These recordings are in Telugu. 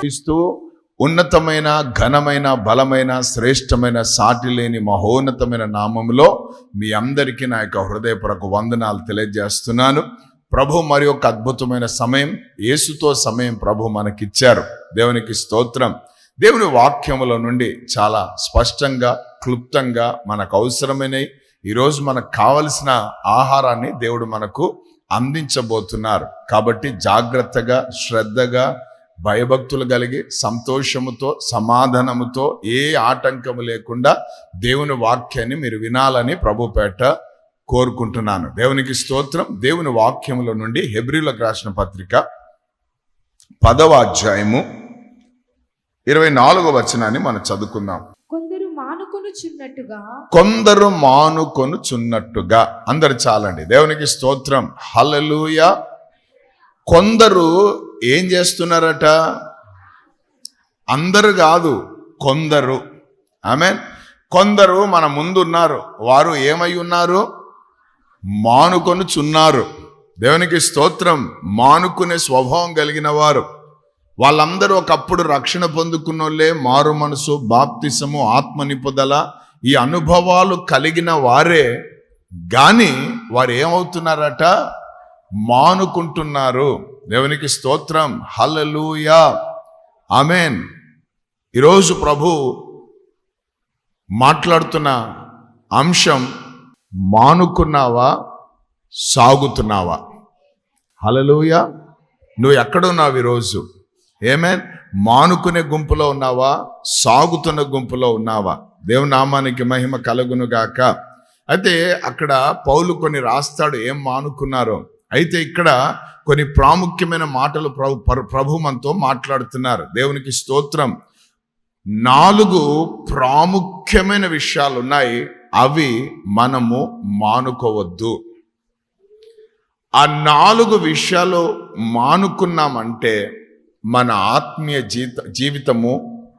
ఇస్తూ ఉన్నతమైన, ఘనమైన, బలమైన, శ్రేష్టమైన, సాటి లేని మహోన్నతమైన నామములో మీ అందరికీ నా యొక్క హృదయపూర్వక వందనాలు తెలియజేస్తున్నాను. ప్రభు మరి ఒక అద్భుతమైన సమయం, యేసుతో సమయం ప్రభు మనకిచ్చారు. దేవునికి స్తోత్రం. దేవుని వాక్యముల నుండి చాలా స్పష్టంగా, క్లుప్తంగా మనకు అవసరమైనవి, ఈరోజు మనకు కావలసిన ఆహారాన్ని దేవుడు మనకు అందించబోతున్నారు. కాబట్టి జాగ్రత్తగా, శ్రద్ధగా, భయభక్తులు కలిగి, సంతోషముతో, సమాధానముతో, ఏ ఆటంకము లేకుండా దేవుని వాక్యాన్ని మీరు వినాలని ప్రభుపేట కోరుకుంటున్నాను. దేవునికి స్తోత్రం. దేవుని వాక్యముల నుండి హెబ్రీయులకు రాసిన పత్రిక 10వ అధ్యాయము 24వ వచనాన్ని మనం చదువుకుందాం. కొందరు మానుకొనుచున్నట్టుగా. అందరు చాలండి. దేవునికి స్తోత్రం. హల్లెలూయా. కొందరు ఏం చేస్తున్నారట? అందరు కాదు, కొందరు. ఆమేన్. కొందరు మన ముందున్నారు. వారు ఏమై ఉన్నారు? మానుకొనుచున్నారు. దేవునికి స్తోత్రం. మానుకునే స్వభావం కలిగిన వారు. వాళ్ళందరూ ఒకప్పుడు రక్షణ పొందుకున్నోళ్ళే, మారు మనసు, బాప్తిసము, ఆత్మ నిపుదల, ఈ అనుభవాలు కలిగిన వారే. కానీ వారు ఏమవుతున్నారట? మానుకుంటున్నారు. దేవునికి స్తోత్రం. హల్లెలూయా. ఆమేన్. ఈరోజు ప్రభు మాట్లాడుతున్న అంశం, మానుకున్నావా, సాగుతున్నావా? హల్లెలూయా. నువ్వు ఎక్కడున్నావు ఈరోజు? ఆమేన్. మానుకునే గుంపులో ఉన్నావా, సాగుతున్న గుంపులో ఉన్నావా? దేవుని నామానికి మహిమ కలుగును గాక. అయితే అక్కడ పౌలు కొన్ని రాస్తాడు ఏం మానుకున్నారో. అయితే ఇక్కడ కొన్ని ప్రాముఖ్యమైన మాటలు ప్రభు మనతో మాట్లాడుతున్నారు. దేవునికి స్తోత్రం. 4 ప్రాముఖ్యమైన విషయాలు ఉన్నాయి. అవి మనము మానుకోవద్దు. ఆ 4 విషయాలు మానుకున్నామంటే మన ఆత్మీయ జీవితము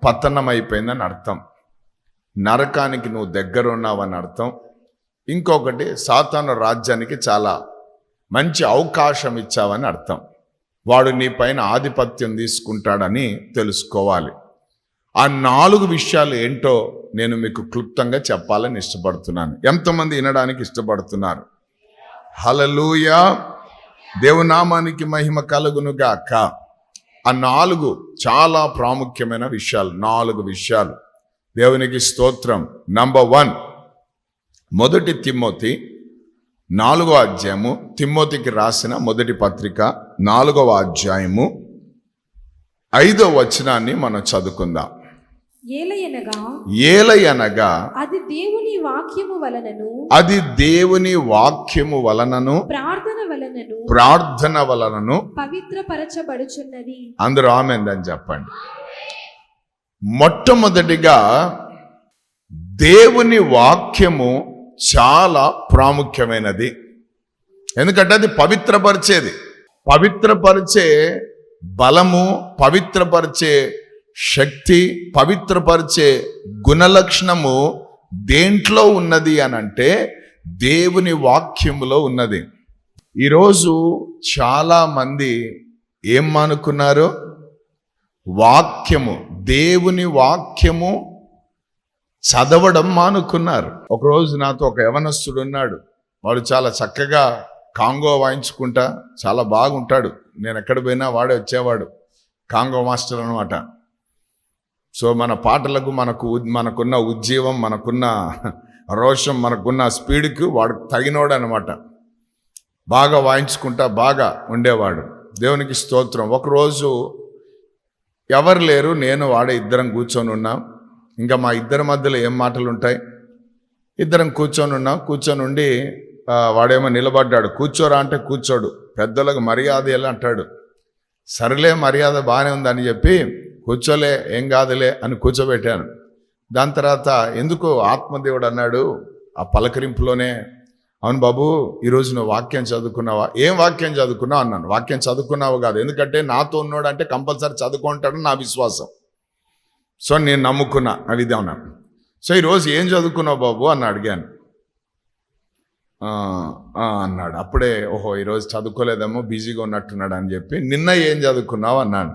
పతనమైపోయిందని అర్థం. నరకానికి నువ్వు దగ్గర ఉన్నావని అర్థం. ఇంకొకటి, సాతాను రాజ్యానికి చాలా మంచి అవకాశం ఇచ్చావని అర్థం. వాడు నీ పైన ఆధిపత్యం తీసుకుంటాడని తెలుసుకోవాలి. ఆ 4 విషయాలు ఏంటో నేను మీకు క్లుప్తంగా చెప్పాలని ఇష్టపడుతున్నాను. ఎంతమంది వినడానికి ఇష్టపడుతున్నారు? హల్లెలూయా. దేవునామానికి మహిమ కలుగును గాక. ఆ 4 చాలా ప్రాముఖ్యమైన విషయాలు. 4 విషయాలు. దేవునికి స్తోత్రం. నంబర్ 1, 1 తిమోతి 4వ అధ్యాయము, తిమోతికి రాసిన మొదటి పత్రిక 4వ అధ్యాయము 5వ వచనాన్ని మనం చదువుకుందాం. ఏలయనగా అది దేవుని వాక్యము వలనను, అది దేవుని వాక్యము వలనను, ప్రార్థన వలనను పవిత్రపరచబడుచున్నది. అందరూ ఆమేన్ అని చెప్పండి. మొట్టమొదటిగా దేవుని వాక్యము చాలా ప్రాముఖ్యమైనది. ఎందుకంటే అది పవిత్రపరిచేది. పవిత్రపరిచే బలము, పవిత్రపరిచే శక్తి, పవిత్రపరిచే గుణలక్షణము దేంట్లో ఉన్నది అని అంటే దేవుని వాక్యములో ఉన్నది. ఈరోజు చాలా మంది ఏం మానుకున్నారు? వాక్యము, దేవుని వాక్యము చదవడం మానుకున్నారు. ఒకరోజు నాతో ఒక యవనస్తుడు ఉన్నాడు. వాడు చాలా చక్కగా కాంగో వాయించుకుంటా చాలా బాగుంటాడు. నేను ఎక్కడ పోయినా వాడే వచ్చేవాడు. కాంగో మాస్టర్ అనమాట. సో మన పాటలకు మనకున్న ఉజ్జీవం, మనకున్న రోషం, మనకున్న స్పీడ్కి వాడు తగినోడు అనమాట. బాగా వాయించుకుంటా బాగా ఉండేవాడు. దేవునికి స్తోత్రం. ఒకరోజు ఎవరు లేరు, నేను వాడే ఇద్దరం కూర్చొని ఉన్నాం. ఇంకా మా ఇద్దరి మధ్యలో ఏం మాటలు ఉంటాయి? ఇద్దరం కూర్చొని ఉన్నాం. కూర్చొని ఉండి వాడేమో నిలబడ్డాడు. కూర్చోరా అంటే కూర్చోడు. పెద్దలకు మర్యాద ఎలా అంటాడు. సరేలే, మర్యాద బాగానే ఉందని చెప్పి కూర్చోలే, ఏం కాదులే అని కూర్చోబెట్టాను. దాని తర్వాత ఎందుకు ఆత్మదేవుడు అన్నాడు ఆ పలకరింపులోనే, అవును బాబు, ఈరోజు నువ్వు వాక్యం చదువుకున్నావా? ఏం వాక్యం చదువుకున్నావు అన్నాను. వాక్యం చదువుకున్నావు కాదు, ఎందుకంటే నాతో ఉన్నాడు అంటే కంపల్సరీ చదువుకుంటాడని నా విశ్వాసం. సో నేను నమ్ముకున్నా ఆ విధానం. సో ఈరోజు ఏం చదువుకున్నావు బాబు అని అడిగాను. అన్నాడు. అప్పుడే ఓహో ఈరోజు చదువుకోలేదేమో, బిజీగా ఉన్నట్టున్నాడు అని చెప్పి, నిన్న ఏం చదువుకున్నావు అన్నాడు.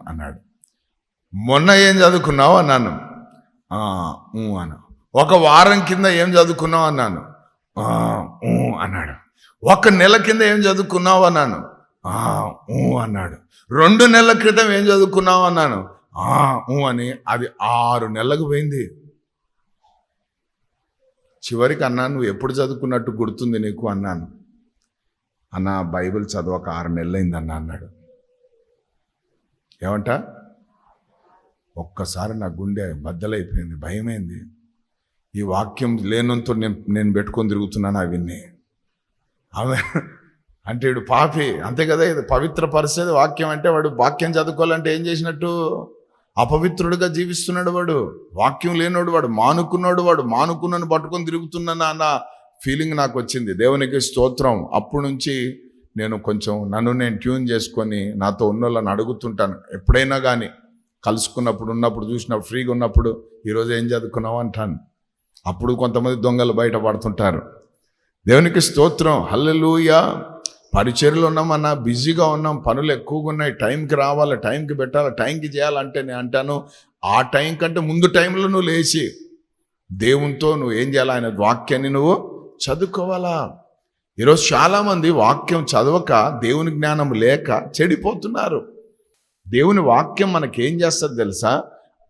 అన్నాడు. మొన్న ఏం చదువుకున్నావు అన్నాను. అన్న. ఒక వారం కింద ఏం చదువుకున్నావు అన్నాను. అన్నాడు. ఒక నెల కింద ఏం చదువుకున్నావు అన్నాను. అన్నాడు. 2 నెలల క్రితం ఏం చదువుకున్నావు అన్నాను. అని. అది 6 నెలలకు పోయింది. చివరికి అన్నాను, నువ్వు ఎప్పుడు చదువుకున్నట్టు గుర్తుంది నీకు అన్నాను. అన్న బైబిల్ చదవక 6 నెలలైంది అన్నాడు. ఏమంట? ఒక్కసారి నా గుండె బద్దలైపోయింది, భయమైంది. ఈ వాక్యం లేనంతో నేను పెట్టుకొని తిరుగుతున్నాను అవన్నీ. ఆమె అంటే వీడు పాపి, అంతే కదా. ఇది పవిత్ర పరిస్థితి. వాక్యం అంటే వాడు వాక్యం చదువుకోవాలంటే ఏం చేసినట్టు? అపవిత్రుడుగా జీవిస్తున్నాడు వాడు. వాక్యం లేనోడు వాడు, మానుకున్నాడు వాడు. మానుకున్నను పట్టుకొని తిరుగుతున్నాను అన్న ఫీలింగ్ నాకు వచ్చింది. దేవునికి స్తోత్రం. అప్పటి నుంచి నేను కొంచెం నన్ను నేను ట్యూన్ చేసుకొని నాతో ఉన్న వాళ్ళని అడుగుతుంటాను. ఎప్పుడైనా కానీ కలుసుకున్నప్పుడు, ఉన్నప్పుడు, చూసినప్పుడు, ఫ్రీగా ఉన్నప్పుడు, ఈరోజు ఏం చదువుకున్నావు అంటాను. అప్పుడు కొంతమంది దొంగలు బయట పడుతుంటారు. దేవునికి స్తోత్రం. హల్లెలూయా. పరిచర్యలు ఉన్నామన్నా, బిజీగా ఉన్నాం, పనులు ఎక్కువగా ఉన్నాయి, టైంకి రావాలి, టైంకి పెట్టాలి, టైంకి చేయాలంటే నేను అంటాను, ఆ టైం కంటే ముందు టైంలో నువ్వు లేచి దేవునితో నువ్వు ఏం చేయాలి? ఆయన వాక్యాన్ని నువ్వు చదువుకోవాలా. ఈరోజు చాలామంది వాక్యం చదవక, దేవుని జ్ఞానం లేక చెడిపోతున్నారు. దేవుని వాక్యం మనకేం చేస్తుంది తెలుసా?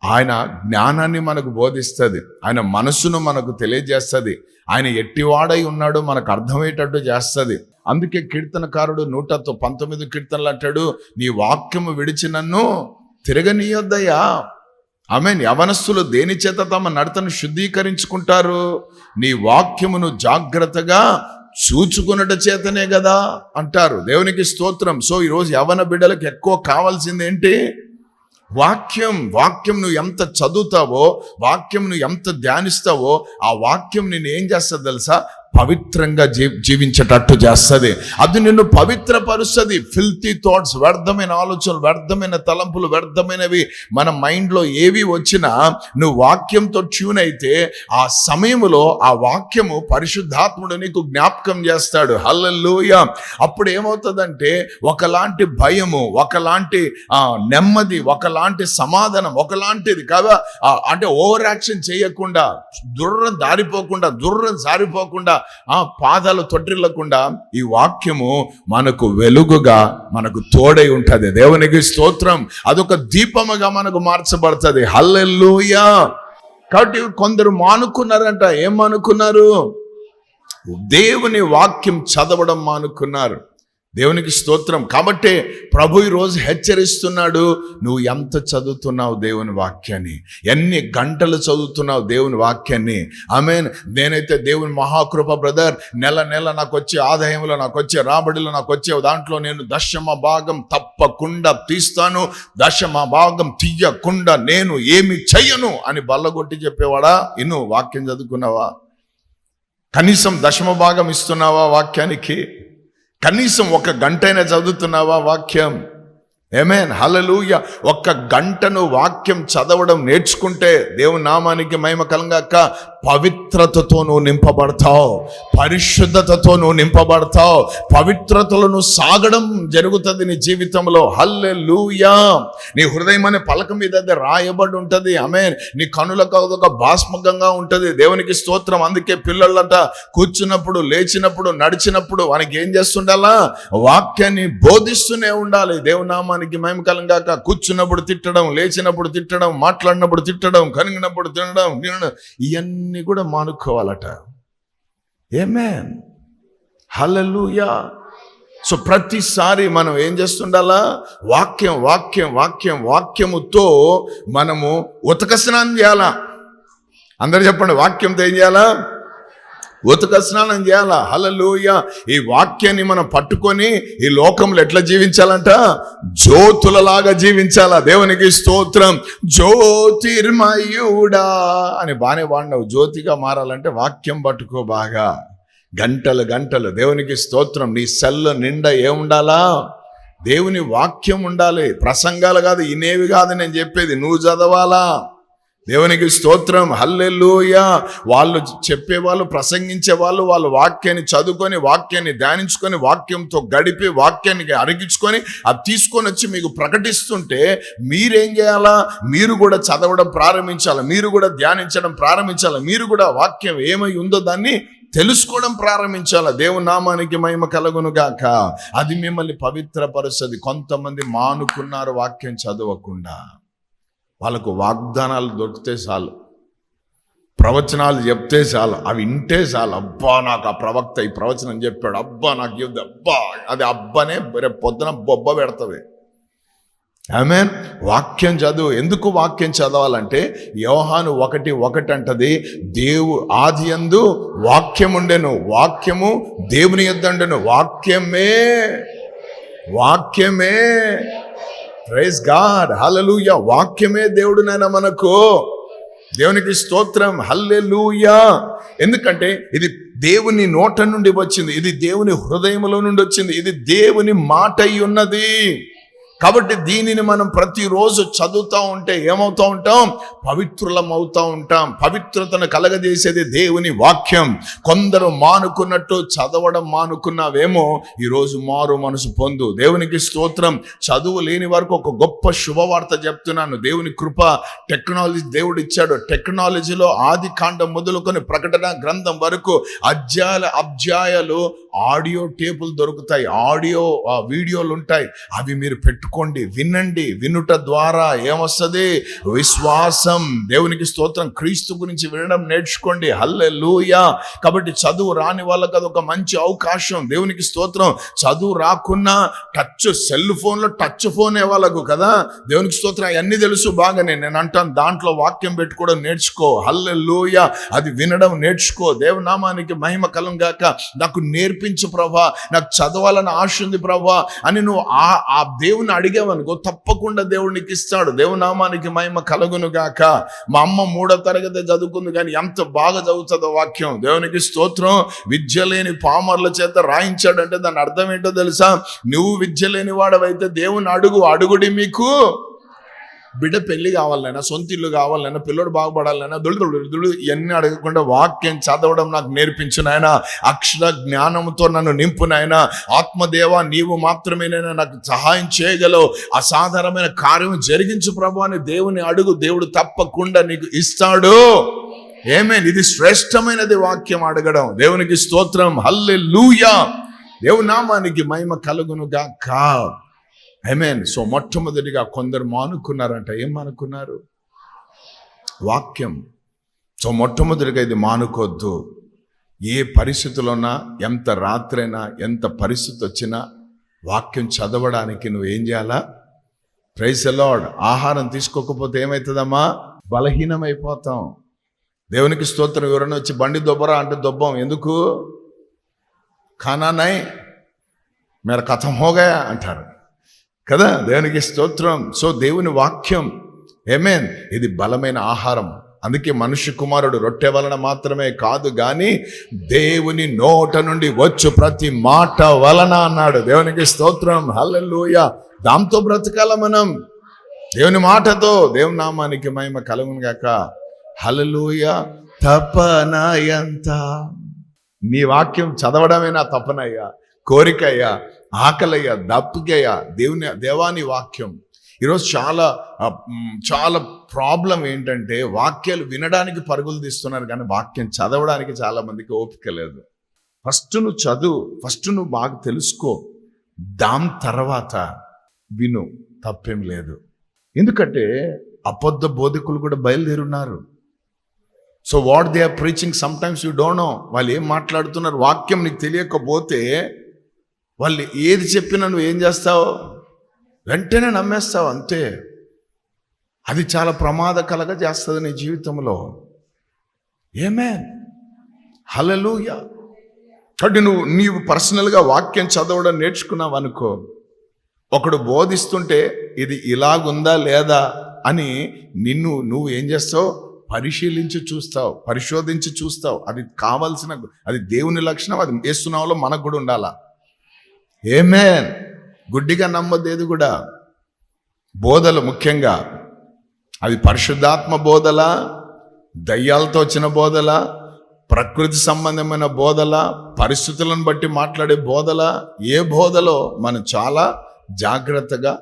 ఆయన జ్ఞానాన్ని మనకు బోధిస్తుంది, ఆయన మనసును మనకు తెలియజేస్తుంది, ఆయన ఎట్టివాడై ఉన్నాడో మనకు అర్థమయ్యేటట్టు చేస్తుంది. అందుకే కీర్తనకారుడు 119 కీర్తనలు అంటాడు, నీ వాక్యము విడిచి నన్ను తిరగనీయొద్దయ్యా. ఆమేన్. యవనస్తులు దేని చేత తమ నడతను శుద్ధీకరించుకుంటారు? నీ వాక్యమును జాగ్రత్తగా చూచుకున్నట చేతనే కదా అంటారు. దేవునికి స్తోత్రం. సో ఈరోజు యవన బిడ్డలకు ఎక్కువ కావాల్సింది ఏంటి? వాక్యం. వాక్యం నువ్వు ఎంత చదువుతావో, వాక్యం నువ్వు ఎంత ధ్యానిస్తావో, ఆ వాక్యం నిన్ను ఏం చేస్తుంది తెలుసా? పవిత్రంగా జీవించేటట్టు చేస్తుంది. అది నిన్ను పవిత్రపరుస్తుంది. ఫిల్తీ థాట్స్, వ్యర్థమైన ఆలోచనలు, వ్యర్థమైన తలంపులు, వ్యర్థమైనవి మన మైండ్లో ఏవి వచ్చినా నువ్వు వాక్యంతో ట్యూన్ అయితే ఆ సమయంలో ఆ వాక్యము పరిశుద్ధాత్ముడు నీకు జ్ఞాపకం చేస్తాడు. హల్లెలూయా. అప్పుడు ఏమవుతుందంటే ఒకలాంటి భయము, ఒకలాంటి నెమ్మది, ఒకలాంటి సమాధానం, ఒకలాంటిది కదా. అంటే ఓవర్ యాక్షన్ చేయకుండా, దుర్రం జారిపోకుండా, పాదాలు తొట్టిల్లకుండా ఈ వాక్యము మనకు వెలుగుగా, మనకు తోడై ఉంటుంది. దేవునికి స్తోత్రం. అదొక దీపముగా మనకు మార్చబడుతుంది. హల్లెలూయా. కాబట్టి కొందరు మానుకున్నారంట. ఏం మానుకున్నారు? దేవుని వాక్యం చదవడం మానుకున్నారు. దేవునికి స్తోత్రం. కాబట్టి ప్రభు ఈరోజు హెచ్చరిస్తున్నాడు, నువ్వు ఎంత చదువుతున్నావు దేవుని వాక్యాన్ని, ఎన్ని గంటలు చదువుతున్నావు దేవుని వాక్యాన్ని. ఆమేన్. నేనైతే దేవుని మహాకృప బ్రదర్, నెల నాకు వచ్చే ఆదాయంలో, నాకు వచ్చే రాబడిలో, నాకు వచ్చే దాంట్లో నేను 10వ భాగం తప్పకుండా తీస్తాను, 10వ భాగం తీయకుండా నేను ఏమి చెయ్యను అని బల్లగొట్టి చెప్పేవాడా? ఇನ್ನು వాక్యం చదువుకున్నావా? కనీసం 10వ భాగం ఇస్తున్నావా వాక్యానికి? కనీసం 1 గంటైనా చదువుతున్నావా వాక్యం? ఆమేన్. హల్లెలూయా. 1 గంటను వాక్యం చదవడం నేర్చుకుంటే దేవుని నామానికి మహిమ కలుగాక. పవిత్రతతో నువ్వు నింపబడతావు, పరిశుద్ధతతో నువ్వు నింపబడతావు, పవిత్రతలో నువ్వు సాగడం జరుగుతుంది నీ జీవితంలో. హల్లెలూయా. నీ హృదయం అనే పలక మీద అది రాయబడి ఉంటుంది. ఆమేన్. నీ కనులకు అదొక భాస్మకంగా ఉంటుంది. దేవునికి స్తోత్రం. అందుకే పిల్లలంట కూర్చున్నప్పుడు, లేచినప్పుడు, నడిచినప్పుడు వానికి ఏం చేస్తుండాలా? వాక్యాన్ని బోధిస్తూనే ఉండాలి. దేవుని నామానికి మహిమ కలుగాక. కూర్చున్నప్పుడు తిట్టడం, లేచినప్పుడు తిట్టడం, మాట్లాడినప్పుడు తిట్టడం, కనిగినప్పుడు తినడం, ఇవన్నీ కూడా మానుకోవాలట. ఆమేన్. హల్లెలూయా. సో ప్రతిసారి మనం ఏం చేస్తుండాలా? వాక్యముతో మనము ఉతక స్నానం చేయాలా. అందరు చెప్పండి, వాక్యంతో ఏం చేయాలా? ఉతక స్నానం చేయాలా. హల్లెలూయా. ఈ వాక్యాన్ని మనం పట్టుకొని ఈ లోకంలో ఎట్లా జీవించాలంట? జ్యోతులలాగా జీవించాలా. దేవునికి స్తోత్రం. జ్యోతిర్మయుడా అని బానే వాడినావు. జ్యోతిగా మారాలంటే వాక్యం పట్టుకో బాగా, గంటలు. దేవునికి స్తోత్రం. నీ సెల్ నిండా ఏముండాలా? దేవుని వాక్యం ఉండాలి. ప్రసంగాలు కాదు, ఇనేవి కాదు నేను చెప్పేది. నువ్వు చదవాలా. దేవునికి స్తోత్రం. హల్లెలూయా. వాళ్ళు చెప్పేవాళ్ళు, ప్రసంగించే వాళ్ళు, వాళ్ళు వాక్యాన్ని చదువుకొని, వాక్యాన్ని ధ్యానించుకొని, వాక్యంతో గడిపి, వాక్యాన్ని అరిగించుకొని అది తీసుకొని వచ్చి మీకు ప్రకటిస్తుంటే మీరేం చేయాలా? మీరు కూడా చదవడం ప్రారంభించాలి, మీరు కూడా ధ్యానించడం ప్రారంభించాలి, మీరు కూడా వాక్యం ఏమై ఉందో దాన్ని తెలుసుకోవడం ప్రారంభించాల. దేవుని నామానికి మహిమ కలుగును గాక. అది మిమ్మల్ని పవిత్రపరుస్తుంది. కొంతమంది మానుకున్నారు వాక్యం చదవకుండా. వాళ్ళకు వాగ్దానాలు దొరికితే చాలు, ప్రవచనాలు చెప్తే చాలు, అవి వింటే చాలు. అబ్బా నాకు ఆ ప్రవక్త ఈ ప్రవచనం చెప్పాడు, అబ్బా నాకు చెప్తే, అబ్బా అది అబ్బనే రేపు పొద్దున బొబ్బ పెడుతుంది. ఆమేన్. వాక్యం చదువు. ఎందుకు వాక్యం చదవాలంటే యోహాను 1:1 అంటది, ఆది యందు వాక్యం ఉండెను, వాక్యము దేవుని యొద్ద ఉండెను, వాక్యమే ప్రైజ్ గాడ్. హల్లెలూయా. వాక్యమే దేవుడు నాయన మనకు. దేవునికి స్తోత్రం. హల్లెలూయా. ఎందుకంటే ఇది దేవుని నోట నుండి వచ్చింది, ఇది దేవుని హృదయంలో నుండి వచ్చింది, ఇది దేవుని మాట అయి ఉన్నది. కాబట్టి దీనిని మనం ప్రతిరోజు చదువుతూ ఉంటే ఏమవుతూ ఉంటాం? పవిత్రులం అవుతూ ఉంటాం. పవిత్రతను కలగజేసేది దేవుని వాక్యం. కొందరు మానుకున్నట్టు చదవడం మానుకున్నావేమో, ఈరోజు మారు మనసు పొందు. దేవునికి స్తోత్రం. చదువు లేని వరకు ఒక గొప్ప శుభవార్త చెప్తున్నాను. దేవుని కృప, టెక్నాలజీ దేవుడు ఇచ్చాడు. టెక్నాలజీలో ఆది కాండం మొదలుకొని ప్రకటన గ్రంథం వరకు అధ్యాయాలు ఆడియో టేపులు దొరుకుతాయి, ఆడియో వీడియోలు ఉంటాయి. అవి మీరు పెట్టుకోండి, వినండి. వినుట ద్వారా ఏమొస్తుంది? విశ్వాసం. దేవునికి స్తోత్రం. క్రీస్తు గురించి వినడం నేర్చుకోండి. హల్లెలూయా. కాబట్టి చదువు రాని వాళ్ళకి అదొక మంచి అవకాశం. దేవునికి స్తోత్రం. చదువు రాకున్నా సెల్ ఫోన్లో టచ్ ఫోన్ వాళ్ళకు కదా, దేవునికి స్తోత్రం. అవన్నీ తెలుసు బాగానే. నేను అంటాను దాంట్లో వాక్యం పెట్టుకోవడం నేర్చుకో. హల్లెలూయా. అది వినడం నేర్చుకో. దేవునామానికి మహిమ కలుగును గాక. నాకు నేర్పించు ప్రభా, నాకు చదవాలని ఆశ ఉంది ప్రభా అని నువ్వు ఆ దేవుని అడిగావనుకో, తప్పకుండా దేవుడు నీకు ఇస్తాడు. దేవునామానికి మహిమ కలుగును గాక. మా అమ్మ 3వ తరగతి చదువుకుంది, కానీ ఎంత బాగా చదువుతుందో వాక్యం. దేవునికి స్తోత్రం. విద్య లేని పామర్ల చేత రాయించాడంటే దాని అర్థం ఏంటో తెలుసా? నువ్వు విద్య లేని వాడవైతే దేవుని అడుగుడి మీకు బిడ్డ పెళ్లి కావాలైనా, సొంత ఇల్లు కావాలైనా, పిల్లడు బాగుపడాలైనా, దుడు ఇవన్నీ అడగకుండా వాక్యం చదవడం నాకు నేర్పించు నాయన. అక్షర జ్ఞానంతో నన్ను నింపు నాయన. ఆత్మదేవ నీవు మాత్రమేనైనా నాకు సహాయం చేయగలవు. అసాధారణమైన కార్యం జరిగించు ప్రభు అని దేవుని అడుగు. దేవుడు తప్పకుండా నీకు ఇస్తాడు. ఆమేన్. ఇది శ్రేష్టమైనది వాక్యం అడగడం. దేవునికి స్తోత్రం. హల్లెలూయా. దేవుని నామానికి మహిమ కలుగును గాక. ఆమేన్. సో మొట్టమొదటిగా కొందరు మానుకున్నారంట. ఏం మానుకున్నారు? వాక్యం. సో మొట్టమొదటిగా ఇది మానుకోవద్దు. ఏ పరిస్థితులున్నా, ఎంత రాత్రైనా, ఎంత పరిస్థితి వచ్చినా వాక్యం చదవడానికి నువ్వు ఏం చేయాలా? Praise the lord. ఆహారం తీసుకోకపోతే ఏమవుతుందమ్మా? బలహీనమైపోతాం. దేవునికి స్తోత్రం. ఎవరైనా వచ్చి బండి దొబ్బరా అంటే దొబ్బం. ఎందుకు? ఖానా నై మేర ఖతం హోగయా అంటారు కదా. దేవునికి స్తోత్రం. సో దేవుని వాక్యం, ఆమేన్, ఇది బలమైన ఆహారం. అందుకే మనుష్య కుమారుడు రొట్టె వలన మాత్రమే కాదు కానీ దేవుని నోట నుండి వచ్చు ప్రతి మాట వలన అన్నాడు. దేవునికి స్తోత్రం. హల్లెలూయా. దాంతో బ్రతకాల మనం, దేవుని మాటతో. దేవుని నామానికి మహిమ కలుగును గాక. హల్లెలూయా. తపన ఎంత నీ వాక్యం చదవడమే నా తపనయ్యా, కోరికయ్యా, ఆకలయ్యా, దప్పికయ్యా. దేవాని వాక్యం. ఈరోజు చాలా ప్రాబ్లం ఏంటంటే వాక్యాలు వినడానికి పరుగులు తీస్తున్నారు కానీ వాక్యం చదవడానికి చాలా మందికి ఓపిక లేదు. ఫస్ట్ నువ్వు చదువు, ఫస్ట్ నువ్వు బాగా తెలుసుకో, దాని తర్వాత విను, తప్పేం లేదు. ఎందుకంటే అబద్ధ బోధకులు కూడా బయలుదేరున్నారు. So what they are preaching sometimes you don't know. వాళ్ళు ఏం మాట్లాడుతున్నారు వాక్యం నీకు తెలియకపోతే వాళ్ళు ఏది చెప్పినా నువ్వు ఏం చేస్తావు? వెంటనే నమ్మేస్తావు, అంతే. అది చాలా ప్రమాదకరంగా చేస్తుంది నీ జీవితంలో. ఆమేన్. హల్లెలూయా. కాబట్టి నీవు పర్సనల్గా వాక్యం చదవడం నేర్చుకున్నావు అనుకో, ఒకడు బోధిస్తుంటే ఇది ఇలాగుందా లేదా అని నువ్వు ఏం చేస్తావు? పరిశీలించి చూస్తావు, పరిశోధించి చూస్తావు. అది కావాల్సిన, అది దేవుని లక్షణం. అది యేసునామములో మనకు కూడా ఉండాలా. ఆమేన్. గుడ్డిగా నమ్మొద్దు ఏది కూడా. బోధలు ముఖ్యంగా అది పరిశుద్ధాత్మ బోధల, దయ్యాలతో వచ్చిన బోధల, ప్రకృతి సంబంధమైన బోధల, పరిస్థితులను బట్టి మాట్లాడే బోధల, ఏ బోధలో మనం చాలా జాగ్రత్తగా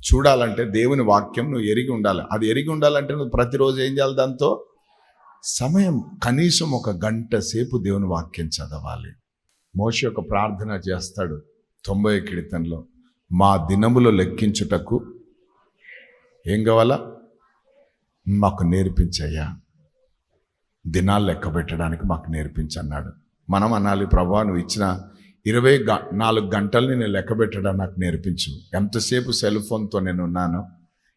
చూడాలంటే దేవుని వాక్యం నువ్వు ఎరిగి ఉండాలి. అది ఎరిగి ఉండాలంటే నువ్వు ప్రతిరోజు ఏం చేయాలి? దాంతో సమయం కనీసం 1 గంట సేపు దేవుని వాక్యం చదవాలి. మోషే ఒక ప్రార్థన చేస్తాడు 90వ కీర్తనలో, మా దినములు లెక్కించుటకు ఏం కావాలా? మాకు నేర్పించయ్యా, దినాలు లెక్క పెట్టడానికి మాకు నేర్పించన్నాడు. మనం అనాలి, ప్రభువా నువ్వు ఇచ్చిన 24 గంటల్ని నేను లెక్క పెట్టడం నాకు నేర్పించు. ఎంతసేపు సెల్ ఫోన్తో నేను ఉన్నాను,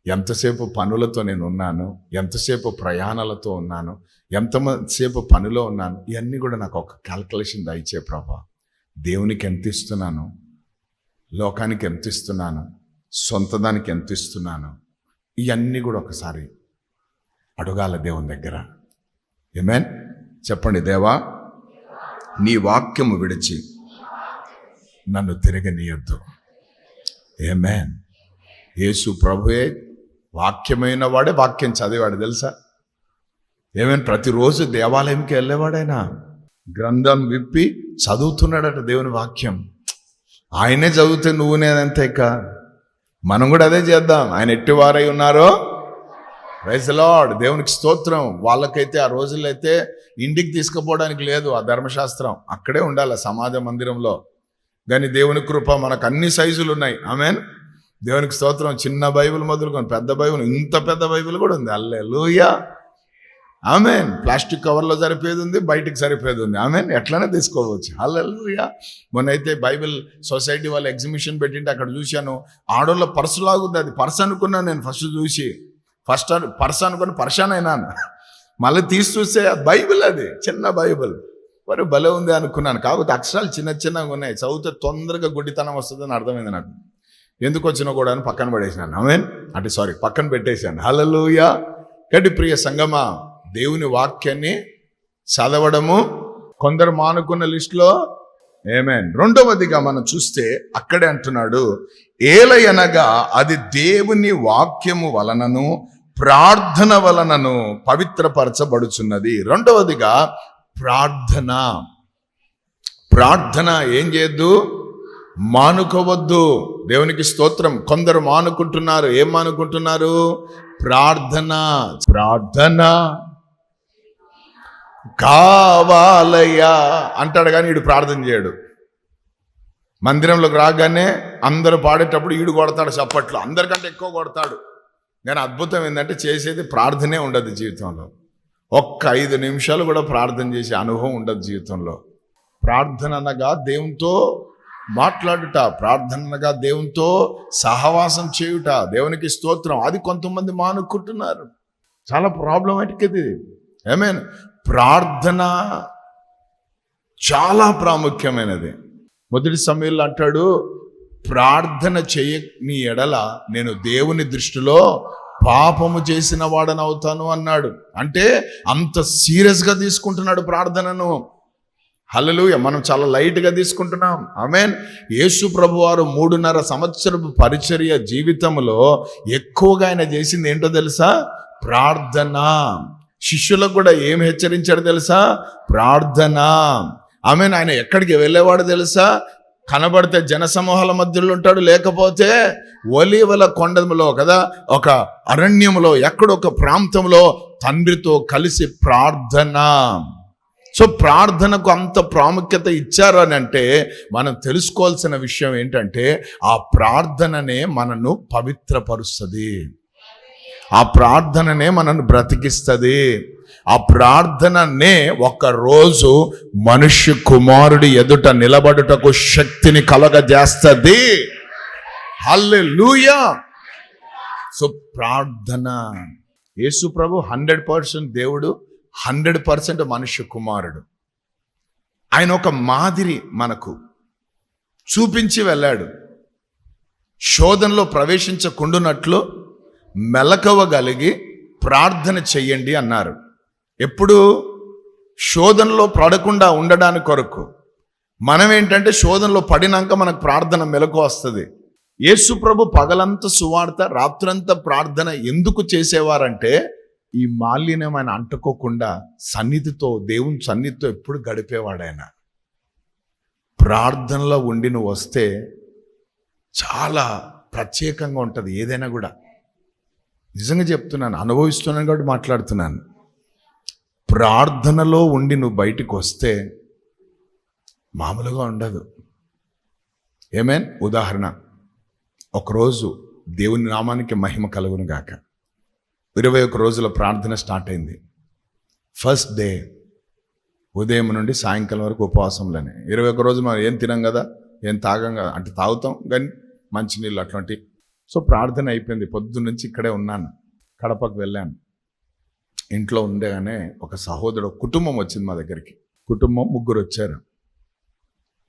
ఎంతసేపు పనులతో నేను ఉన్నాను, ఎంతసేపు ప్రయాణాలతో ఉన్నాను, ఎంతసేపు పనిలో ఉన్నాను, ఇవన్నీ కూడా నాకు ఒక క్యాల్కులేషన్ దయచే ప్రభువా. దేవునికి ఎంత ఇస్తున్నాను, లోకానికి ఎంత ఇస్తున్నాను, సొంతదానికి ఎంత ఇస్తున్నాను, ఇవన్నీ కూడా ఒకసారి అడగాల దేవుని దగ్గర. ఆమేన్. చెప్పండి, దేవా నీ వాక్యము విడిచి నన్ను తిరగనీయొద్దు. ఆమేన్. యేసు ప్రభువే వాక్యమైన వాడే వాక్యం చదివాడు తెలుసా? ఏమేన్ ప్రతిరోజు దేవాలయంకి వెళ్ళేవాడైనా గ్రంథం విప్పి చదువుతున్నాడట దేవుని వాక్యం. ఆయనే చదివితే నువ్వు నేనంతే ఇక మనం కూడా అదే చేద్దాం. ఆయన ఎట్టివారై ఉన్నారో, ప్రైజ్ ది లార్డ్, దేవునికి స్తోత్రం. వాళ్ళకైతే ఆ రోజుల్లో అయితే ఇంటికి తీసుకుపోవడానికి లేదు ఆ ధర్మశాస్త్రం, అక్కడే ఉండాలి సమాజ మందిరంలో. కానీ దేవుని కృప మనకు అన్ని సైజులు ఉన్నాయి. ఆమేన్. దేవునికి స్తోత్రం. చిన్న బైబిల్ మొదలుకొని పెద్ద బైబిల్, ఇంత పెద్ద బైబిల్ కూడా ఉంది. హల్లెలూయా. ఆమేన్. ప్లాస్టిక్ కవర్లో సరిపోయేది ఉంది, బయటికి సరిపోయేది ఉంది. ఆమేన్. ఎట్లనే తీసుకోవచ్చు. హల్లెలూయా. మొన్నైతే బైబిల్ సొసైటీ వాళ్ళు ఎగ్జిబిషన్ పెట్టింటే అక్కడ చూశాను, ఆడోళ్ళ పర్సు లాగుంది. అది పర్స్ అనుకున్నాను నేను ఫస్ట్ చూసి, పర్స్ అనుకుని పర్షాన్ అయినాను. మళ్ళీ తీసి చూస్తే బైబిల్, అది చిన్న బైబిల్. మరి భలే ఉంది అనుకున్నాను. కాకపోతే అక్షరాలు చిన్న చిన్నగా ఉన్నాయి, చదివితే తొందరగా గుడ్డితనం వస్తుందని అర్థమైంది నాకు. ఎందుకు వచ్చినా కూడా అని పక్కన పడేసాను. ఆమేన్. అంటే పక్కన పెట్టేశాను. హల్లెలూయా. కాబట్టి ప్రియ సంగమా, దేవుని వాక్యాన్ని చదవడము కొందరు మానుకున్న లిస్టులో. ఆమేన్. రెండవదిగా మనం చూస్తే అక్కడే అంటున్నాడు, ఏలయనగా అది దేవుని వాక్యము వలనను ప్రార్థన వలనను పవిత్రపరచబడుచున్నది. రెండవదిగా ప్రార్థన ఏం చేయొద్దు? మానుకోవద్దు. దేవునికి స్తోత్రం. కొందరు మానుకుంటున్నారు. ఏం మానుకుంటున్నారు? ప్రార్థన కావాలయ్యా అంటాడు, కానీ వీడు ప్రార్థన చేయడు. మందిరంలోకి రాగానే అందరూ పాడేటప్పుడు ఈడు కొడతాడు చప్పట్లు, అందరికంటే ఎక్కువ కొడతాడు. కానీ అద్భుతం ఏంటంటే చేసేది ప్రార్థనే ఉండదు జీవితంలో. 5 నిమిషాలు కూడా ప్రార్థన చేసే అనుభవం ఉండదు జీవితంలో. ప్రార్థన అనగా దేవునితో మాట్లాడుట, ప్రార్థన అనగా దేవునితో సహవాసం చేయుట. దేవునికి స్తోత్రం. అది కొంతమంది మానుకుంటున్నారు. చాలా ప్రాబ్లమాటిక్ ఇది. ఆమేన్. ప్రార్థన చాలా ప్రాముఖ్యమైనది. మొదటి సమయంలో అంటాడు, ప్రార్థన చేయని ఎడల నేను దేవుని దృష్టిలో పాపము చేసిన వాడని అవుతాను అన్నాడు. అంటే అంత సీరియస్గా తీసుకుంటున్నాడు ప్రార్థనను. హల్లెలూయా. మనం చాలా లైట్గా తీసుకుంటున్నాం. ఆమేన్. యేసు ప్రభువారు 3.5 సంవత్సరపు పరిచర్య జీవితంలో ఎక్కువగా ఆయన చేసింది ఏంటో తెలుసా? ప్రార్థన. శిష్యులకు కూడా ఏం హెచ్చరించాడు తెలుసా? ప్రార్థన. ఆమేన్. ఆయన ఎక్కడికి వెళ్ళేవాడు తెలుసా? కనబడితే జనసమూహాల మధ్యలో ఉంటాడు, లేకపోతే ఒలీవల కొండలో కదా, ఒక అరణ్యంలో, ఎక్కడొక ప్రాంతంలో తండ్రితో కలిసి ప్రార్థన. సో ప్రార్థనకు అంత ప్రాముఖ్యత ఇచ్చారు అని అంటే మనం తెలుసుకోవాల్సిన విషయం ఏంటంటే ఆ ప్రార్థననే మనను పవిత్రపరుస్తుంది, ఆ ప్రార్థననే మనను బ్రతికిస్తుంది, ఆ ప్రార్థననే ఒక్కరోజు మనుష్య కుమారుడి ఎదుట నిలబడుటకు శక్తిని కలగజేస్తుంది. హల్లెలూయా. సో ప్రార్థన. యేసు ప్రభు 100% దేవుడు, 100% మనుష్య కుమారుడు. ఆయన ఒక మాదిరి మనకు చూపించి వెళ్ళాడు. శోధనలో ప్రవేశించకుండునట్లు మెలకువగలిగి ప్రార్థన చెయ్యండి అన్నారు. ఎప్పుడు? శోధనలో పడకుండా ఉండడానికి కొరకు. మనం ఏంటంటే శోధనలో పడినాక మనకు ప్రార్థన మెలకు వస్తుంది. యేసు ప్రభు పగలంతా సువార్త, రాత్రంతా ప్రార్థన ఎందుకు చేసేవారంటే ఈ మాలిన్యం ఆయన అంటుకోకుండా సన్నిధితో, దేవుని సన్నిధితో ఎప్పుడు గడిపేవాడు ఆయన. ప్రార్థనలో ఉండి నువ్వు వస్తే చాలా ప్రత్యేకంగా ఉంటుంది ఏదైనా కూడా. నిజంగా చెప్తున్నాను, అనుభవిస్తున్నాను కాబట్టి మాట్లాడుతున్నాను. ప్రార్థనలో ఉండి నువ్వు బయటికి వస్తే మామూలుగా ఉండదు. ఏమేన్ ఉదాహరణ, ఒకరోజు దేవుని నామానికి మహిమ కలుగును గాక, 21 రోజుల ప్రార్థన స్టార్ట్ అయింది. ఫస్ట్ డే ఉదయం నుండి సాయంకాలం వరకు ఉపవాసంలోనే. 21 రోజులు మనం ఏం తినాం కదా, ఏం తాగం కదా, అంటే తాగుతాం కానీ మంచినీళ్ళు అట్లాంటి. సో ప్రార్థన అయిపోయింది. పొద్దున్న నుంచి ఇక్కడే ఉన్నాను. కడపకు వెళ్ళాను. ఇంట్లో ఉండగానే ఒక సహోదరుడు, కుటుంబం వచ్చింది మా దగ్గరికి. కుటుంబం 3 వచ్చారు.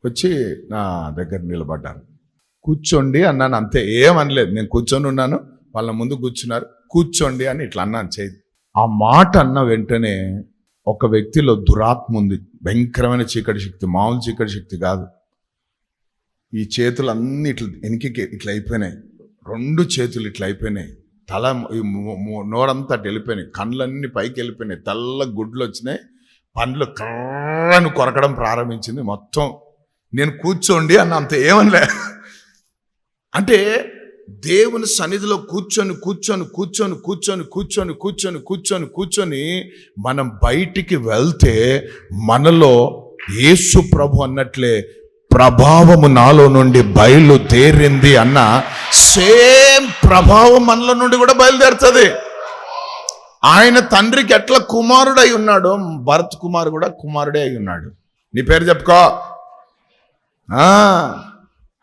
వచ్చి నా దగ్గర నిలబడ్డారు. కూర్చోండి అన్నాను, అంతే, ఏమనలేదు. నేను కూర్చొని ఉన్నాను, వాళ్ళ ముందు కూర్చున్నారు. కూర్చోండి అని ఇట్లా అన్నాను చేయి. ఆ మాట అన్న వెంటనే ఒక వ్యక్తిలో దురాత్మ ఉంది, భయంకరమైన చీకటి శక్తి, మామూలు చీకటి శక్తి కాదు. ఈ చేతులు అన్నీ ఇట్లా వెనక్కి ఇట్లా అయిపోయినాయి, 2 చేతులు ఇట్లా అయిపోయినాయి, తల నోరంతా అటు వెళ్ళిపోయినాయి, కళ్ళన్నీ పైకి వెళ్ళిపోయినాయి, తెల్ల గుడ్లు వచ్చినాయి, పండ్లు కర్రను కొరకడం ప్రారంభించింది మొత్తం. నేను కూర్చోండి అన్న, అంత ఏమనలే. అంటే దేవుని సన్నిధిలో కూర్చొని కూర్చొని కూర్చొని కూర్చొని కూర్చొని కూర్చొని కూర్చొని కూర్చొని మనం బయటికి వెళ్తే మనలో యేసు ప్రభు అన్నట్లే ప్రభావము నాలో నుండి బయలుదేరింది అన్న సేమ్ ప్రభావం మనలో నుండి కూడా బయలుదేరుతుంది. ఆయన తండ్రికి ఎట్లా కుమారుడు అయి ఉన్నాడో భరత్ కుమార్ కూడా కుమారుడే అయి ఉన్నాడు. నీ పేరు చెప్పుకో.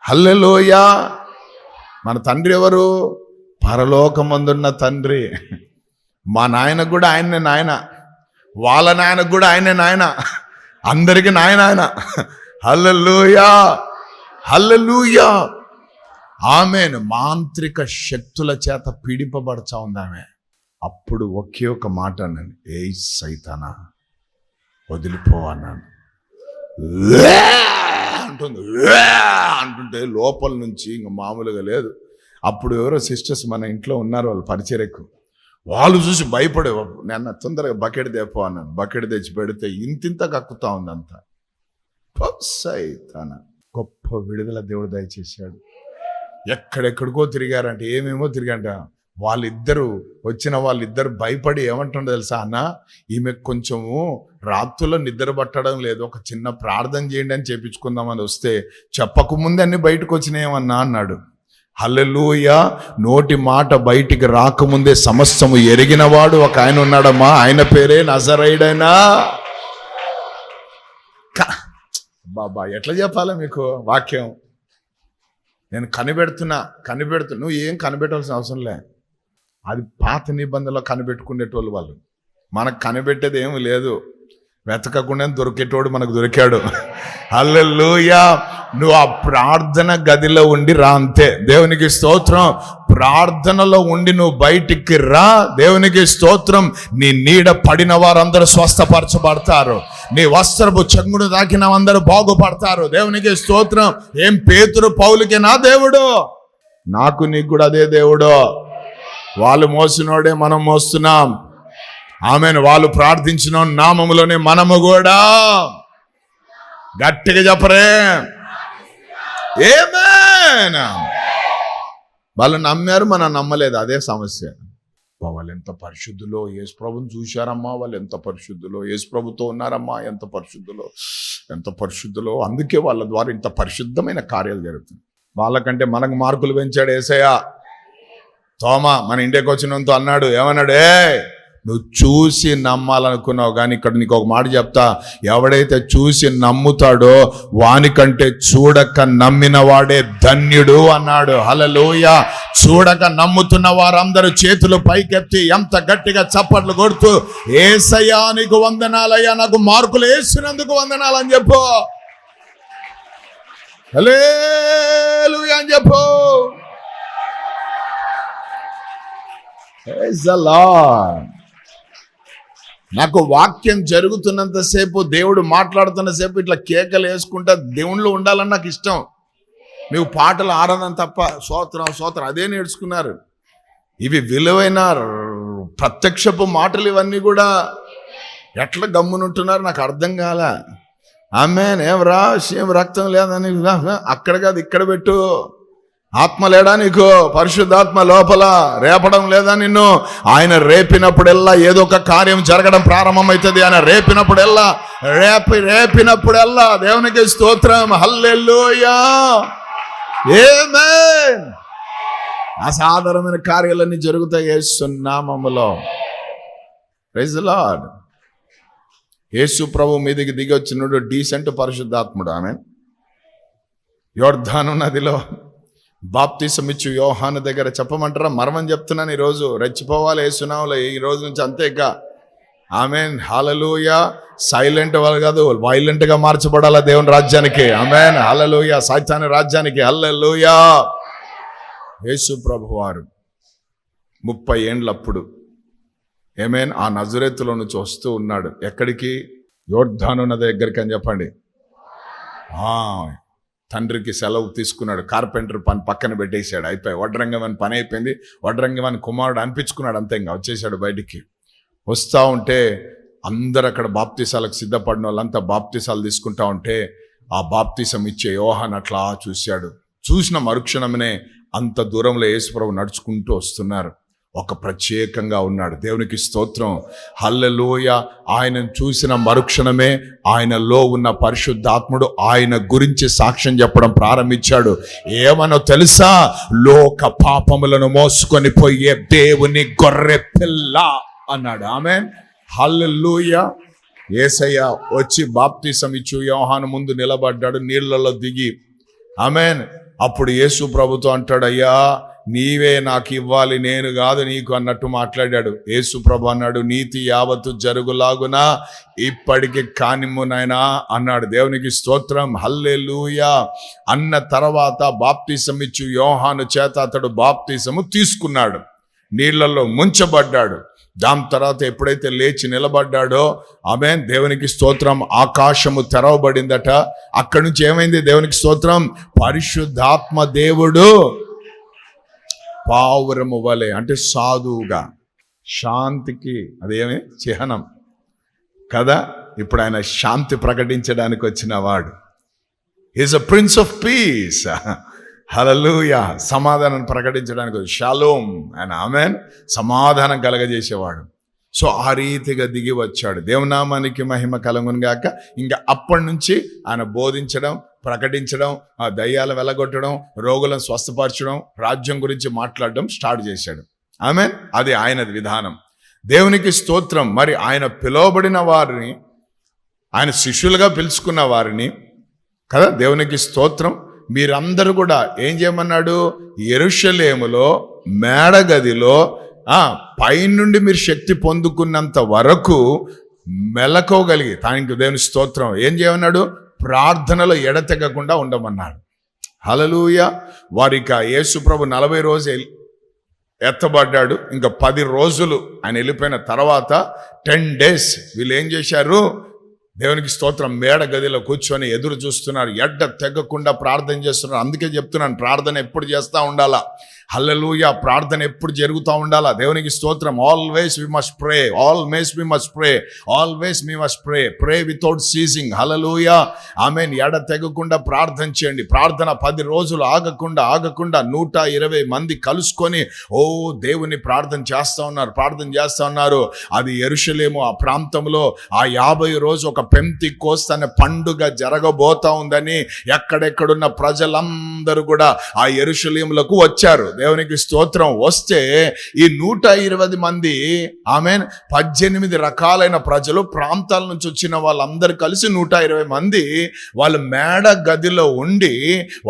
హల్లెలూయా. మన తండ్రి ఎవరు? పరలోకమందున్న తండ్రి. మా నాయనకు కూడా ఆయన్నే నాయన, వాళ్ళ నాయనకు కూడా ఆయనే నాయన, అందరికి నాయన ఆయన. హల్లెలూయా, హల్లెలూయా, ఆమేన్. మాంత్రిక శక్తుల చేత పీడింపబడతా ఉంది ఆమె. అప్పుడు ఒకే ఒక మాట అన్నాను, ఏ సైతానా వదిలిపో అన్నాను. అంటుంది, అంటుంటే లోపల నుంచి ఇంక మామూలుగా లేదు. అప్పుడు ఎవరో సిస్టర్స్ మన ఇంట్లో ఉన్నారు, వాళ్ళు పరిచర్యకు, వాళ్ళు చూసి భయపడే, నేను తొందరగా బకెట్ తెపో అన్నాను. బకెట్ తెచ్చి పెడితే ఇంతింత కక్కుతా ఉంది అంతా. సైతాన గొప్ప విడుదల దేవుడు దయచేశాడు. ఎక్కడెక్కడికో తిరిగారంటే, ఏమేమో తిరిగారంట. వాళ్ళిద్దరు భయపడి ఏమంటుండో తెలుసా, అన్న ఈమె కొంచెము రాత్రుల్లో నిద్ర పట్టడం లేదు, ఒక చిన్న ప్రార్థన చేయండి అని చేపించుకుందామని వస్తే చెప్పకముందే అన్ని బయటకు వచ్చినాయేమన్నా అన్నాడు. హల్లెలూయా. నోటి మాట బయటికి రాకముందే సమస్తము ఎరిగినవాడు ఒక ఆయన ఉన్నాడమ్మా, ఆయన పేరే నజరేయుడైనా. బాబా ఎట్లా చెప్పాలా మీకు వాక్యం? నేను కనిపెడుతున్నా. నువ్వు ఏం కనిపెట్టాల్సిన అవసరం లే. అది పాత నిబంధనలో కనిపెట్టుకునేటోళ్ళు వాళ్ళు. మనకు కనిపెట్టేది ఏమి లేదు, వెతకకుండా దొరికేటోడు మనకు దొరికాడు. హల్లెలూయా. నువ్వు ఆ ప్రార్థన గదిలో ఉండి రా, అంతే. దేవునికి స్తోత్రం. ప్రార్థనలో ఉండి నువ్వు బయటికి రా, దేవునికి స్తోత్రం. నీ నీడ పడిన వారందరూ స్వస్థపరచబడతారు, నీ వస్త్రపు చెంగును తాకిన అందరూ బాగుపడతారు. దేవునికి స్తోత్రం. ఏం పేతురు పౌలుకి నా దేవుడు, నాకు నీకు కూడా అదే దేవుడు. వాళ్ళు మోసినోడే మనం మోస్తున్నాం. ఆమెను వాళ్ళు ప్రార్థించిన నామములోనే మనము కూడా. గట్టిగా చెప్పరే ఆమేన్. వాళ్ళు నమ్మారు, మనం నమ్మలేదు, అదే సమస్య. వాళ్ళు ఎంత పరిశుద్ధులో, యేసు ప్రభుని చూశారమ్మా, వాళ్ళు ఎంత పరిశుద్ధులో, యేసు ప్రభుతో ఉన్నారమ్మా, ఎంత పరిశుద్ధులో. అందుకే వాళ్ళ ద్వారా ఇంత పరిశుద్ధమైన కార్యాలు జరుగుతుంది. వాళ్ళకంటే మనకు మార్కులు పెంచాడు యేసయ్య. తోమా మన ఇండియాకి వచ్చినంత అన్నాడు, ఏమన్నాడు, నువ్వు చూసి నమ్మాలనుకున్నావు కానీ ఇక్కడ నీకు ఒక మాట చెప్తా, ఎవడైతే చూసి నమ్ముతాడో వానికంటే చూడక నమ్మిన వాడే ధన్యుడు అన్నాడు. హల్లెలూయా. చూడక నమ్ముతున్న వారందరూ చేతులు పైకెత్తి ఎంత గట్టిగా చప్పట్లు కొడుతూ, యేసయ్యా నీకు వందనాలయ్యా, నాకు మార్కులు వేసినందుకు వందనాలు అని చెప్పు. హల్లెలూయా అని చెప్పు. Praise the lord. నాకు వాక్యం జరుగుతున్నంతసేపు, దేవుడు మాట్లాడుతున్నసేపు ఇట్లా కేకలు వేసుకుంటా దేవుళ్ళు ఉండాలని నాకు ఇష్టం. మీకు పాటలు ఆరాధన తప్ప స్తోత్రం స్తోత్రం అదే నేర్చుకున్నారు. ఇవి విలువైన ప్రత్యక్షపు మాటలు ఇవన్నీ కూడా ఎట్లా గమ్మునుంటున్నారు నాకు అర్థం కాల. ఆమేన్. ఏం రక్తం లేదని అక్కడ కాదు ఇక్కడ పెట్టు. ఆత్మ లేడా నీకు? పరిశుద్ధాత్మ లోపల రేపడం లేదా నిన్ను? ఆయన రేపినప్పుడెల్లా ఏదో ఒక కార్యం జరగడం ప్రారంభమవుతుంది. ఆయన రేపినప్పుడెల్లా దేవునికి స్తోత్రం. హల్లెలూయా, ఆమేన్. అసాధారణమైన కార్యాలన్నీ జరుగుతాయి యేసు నామములో. Praise the Lord. యేసు ప్రభు మీదకి దిగి వచ్చినప్పుడు డీసెంట్ పరిశుద్ధాత్ముడు. ఆమేన్. యోర్దాను నదిలో బాప్తిసం ఇచ్చు యోహాను దగ్గర చెప్పమంటారా? మర్మం చెప్తున్నాను ఈరోజు. రెచ్చిపోవాలి యేసునామములో ఈ రోజు నుంచి, అంతేక. ఆమేన్. హల్లెలూయా. సైలెంట్ వాళ్ళు కాదు, వైలెంట్ గా మార్చబడాలా దేవుని రాజ్యానికి. ఆమేన్. హల్లెలూయా. సైతాను రాజ్యానికి. హల్లెలూయా. యేసు ప్రభు వారు 30 ఏండ్లప్పుడు ఆమేన్ ఆ నజరేతులో నుంచి వస్తూ ఉన్నాడు. ఎక్కడికి? యోర్దాను నది దగ్గరికి అని చెప్పండి. తండ్రికి సెలవు తీసుకున్నాడు. కార్పెంటర్ పని పక్కన పెట్టేశాడు. అయిపోయి వడ్రంగమని పని అయిపోయింది. వడ్రంగమని కుమారుడు అనిపించుకున్నాడు. అంతే, ఇంకా వచ్చేసాడు బయటికి. వస్తూ ఉంటే అందరు అక్కడ బాప్తిసాలకు సిద్ధపడిన వాళ్ళంతా బాప్తిసాలు తీసుకుంటా ఉంటే ఆ బాప్తిసం ఇచ్చే యోహాను అట్లా చూశాడు. చూసిన మరుక్షణమనే అంత దూరంలో యేసుప్రభు నడుచుకుంటూ వస్తున్నారు. ఒక ప్రత్యేకంగా ఉన్నాడు. దేవునికి స్తోత్రం. హల్లెలూయా. ఆయనను చూసిన మరుక్షణమే ఆయనలో ఉన్న పరిశుద్ధాత్ముడు ఆయన గురించి సాక్ష్యం చెప్పడం ప్రారంభించాడు. ఏమనో తెలుసా? లోక పాపములను మోసుకొని పోయే దేవుని గొర్రె పిల్ల అన్నాడు. ఆమేన్. హల్లెలూయా. యేసయ్య వచ్చి బాప్తిసం ఇచ్చు యోహాను ముందు నిలబడ్డాడు, నీళ్లలో దిగి. ఆమేన్. అప్పుడు యేసు ప్రభుతో అంటాడు, అయ్యా నీవే నాకు ఇవ్వాలి, నేను కాదు నీకు అన్నట్టు మాట్లాడాడు. యేసు ప్రభు అన్నాడు, నీతి యావత్తు జరుగులాగునా ఇప్పటికి కానిమ్మునైనా అన్నాడు. దేవునికి స్తోత్రం. హల్లెలూయా. అన్న తర్వాత బాప్తిసం ఇచ్చు యోహాను చేత అతడు బాప్తిసము తీసుకున్నాడు, నీళ్లలో ముంచబడ్డాడు. దాని తర్వాత ఎప్పుడైతే లేచి నిలబడ్డాడో ఆమేన్, దేవునికి స్తోత్రం, ఆకాశము తెరవబడిందట. అక్కడి నుంచి ఏమైంది? దేవునికి స్తోత్రం. పరిశుద్ధాత్మ దేవుడు పావురము వలె, అంటే సాధువుగా, శాంతికి అదేమి చిహ్నం కదా. ఇప్పుడు ఆయన శాంతి ప్రకటించడానికి వచ్చిన వాడు. Is a prince of peace. Hallelujah. సమాధానం ప్రకటించడానికి షాలోమ్ ఆయన. ఆమేన్. సమాధానం కలగజేసేవాడు. సో ఆ రీతిగా దిగి వచ్చాడు. దేవునామానికి మహిమ కలుగును గాక. ఇంకా అప్పటి నుంచి ఆయన బోధించడం, ప్రకటించడం, ఆ దయ్యాలు వెలగొట్టడం, రోగులను స్వస్థపరచడం, రాజ్యం గురించి మాట్లాడడం స్టార్ట్ చేశాడు. ఆమేన్. అది ఆయనది విధానం. దేవునికి స్తోత్రం. మరి ఆయన పిలువబడిన వారిని, ఆయన శిష్యులుగా పిలుచుకున్న వారిని కదా, దేవునికి స్తోత్రం, మీరందరూ కూడా ఏం చేయమన్నాడు? యెరూషలేములో మేడగదిలో పైనుండి మీరు శక్తి పొందుకున్నంత వరకు మెలకోగలిగి, దానికి దేవుని స్తోత్రం, ఏం చేయమన్నాడు? ప్రార్థనలో ఎడతెగకుండా ఉండమన్నాడు. హల్లెలూయా. వారిక యేసుప్రభు 40 రోజులు ఎత్తబడ్డాడు. ఇంకా 10 రోజులు ఆయన వెళ్ళిపోయిన తర్వాత 10 days వీళ్ళు ఏం చేశారు? దేవునికి స్తోత్రం, మేడ గదిలో కూర్చొని ఎదురు చూస్తున్నారు. ఎడ్డ తెగకుండా ప్రార్థన చేస్తున్నారు. అందుకే చెప్తున్నాను, ప్రార్థన ఎప్పుడు చేస్తూ ఉండాలా. హల్లెలూయా. ప్రార్థన ఎప్పుడు జరుగుతూ ఉండాలా. దేవునికి స్తోత్రం. Always we must pray, always we must pray, always we must pray, pray without ceasing. Hallelujah. Amen. ఎడ తెగకుండా ప్రార్థన చేయండి. ప్రార్థన 10 రోజులు ఆగకుండా 120 మంది కలుసుకొని దేవుని ప్రార్థన చేస్తా ఉన్నారు. అది యెరూషలేము ఆ ప్రాంతంలో ఆ 50 రోజు ఒక పెంతెకోస్తు అనే పండుగ జరగబోతా ఉందని ఎక్కడెక్కడున్న ప్రజలందరూ కూడా ఆ యెరూషలేములకు వచ్చారు. దేవునికి స్తోత్రం. వస్తే ఈ 120 మంది ఆమేన్ 18 రకాలైన ప్రజలు, ప్రాంతాల నుంచి వచ్చిన వాళ్ళందరూ కలిసి 120 మంది వాళ్ళు మేడ గదిలో ఉండి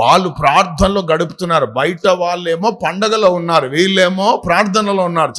వాళ్ళు ప్రార్థనలో గడుపుతున్నారు. బయట వాళ్ళేమో పండగలో ఉన్నారు, వీళ్ళేమో ప్రార్థనలో ఉన్నారు.